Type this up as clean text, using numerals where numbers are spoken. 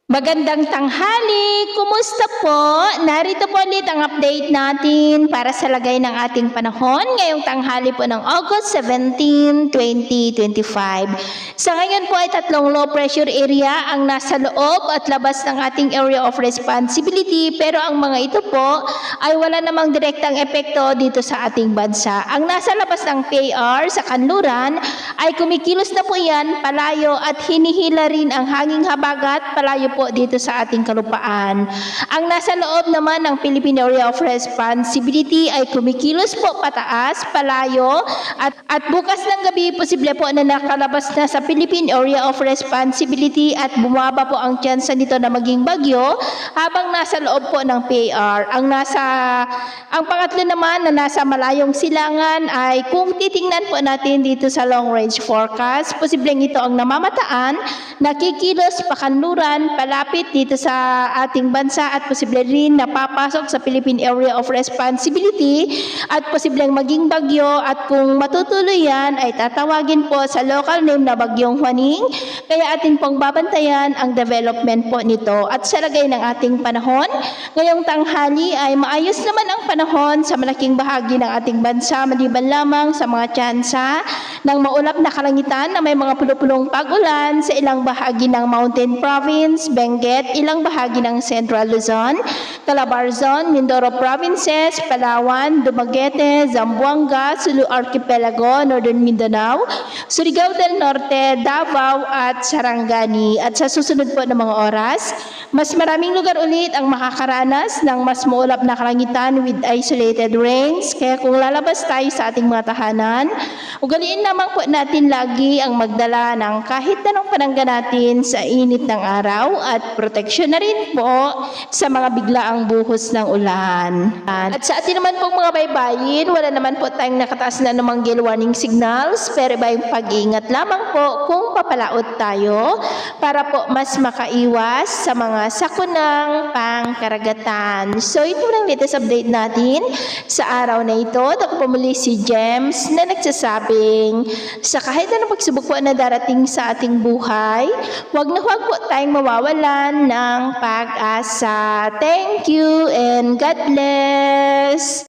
Magandang tanghali! Kumusta po? Narito po ulit ang update natin para sa lagay ng ating panahon ngayong tanghali po ng August 17, 2025. Sa ngayon po ay tatlong low pressure area ang nasa loob at labas ng ating area of responsibility, pero ang mga ito po ay wala namang direktang epekto dito sa ating bansa. Ang nasa labas ng PAR sa kanluran ay kumikilos na po yan palayo at hinihila rin ang hanging habagat palayo po dito sa ating kalupaan. Ang nasa loob naman ng Philippine Area of Responsibility ay kumikilos po pataas, palayo, at bukas ng gabi posible po na nakalabas na sa Philippine Area of Responsibility at bumaba po ang tsansa nito na maging bagyo habang nasa loob po ng PAR. Ang pangatlo naman na nasa malayong silangan ay kung titingnan po natin dito sa long range forecast, posibleng ito ang namamataan, nakikilos pakanluran, palapit dito sa ating bansa at posible rin napapasok sa Philippine Area of Responsibility at posibleng maging bagyo, at kung matutuloy yan ay tatawagin po sa local name na Bagyong Juaning, kaya atin pong babantayan ang development po nito. At sa lagay ng ating panahon, ngayong tanghali ay maayos naman ang panahon sa malaking bahagi ng ating bansa maliban lamang sa mga tsansa ng maulap na kalangitan na may mga pulupulong pag-ulan sa ilang bahagi ng Mountain Province, Benguet, ilang bahagi ng Central Luzon, Calabarzon, Mindoro Provinces, Palawan, Dumaguete, Zamboanga, Sulu Archipelago, Northern Mindanao, Surigao del Norte, Davao at Sarangani. At sa susunod po ng mga oras, mas maraming lugar ulit ang makakaranas ng mas maulap na kalangitan with isolated rains. Kaya kung lalabas tayo sa ating mga tahanan, ugaliin lamang po natin lagi ang magdala ng kahit anong panangga natin sa init ng araw at proteksyon na rin po sa mga biglaang buhos ng ulan. At sa atin naman pong mga baybayin, wala naman po tayong nakataas na namang gale warning signals, pero iba yung pag-iingat lamang po kung papalaot tayo para po mas makaiwas sa mga sakunang pangkaragatan. So ito lang latest update natin sa araw na ito. Ako po muli si Gems na nagsasabing sa kahit anong pagsubok po na darating sa ating buhay, huwag na huwag po tayong mawawalan ng pag-asa. Thank you and God bless!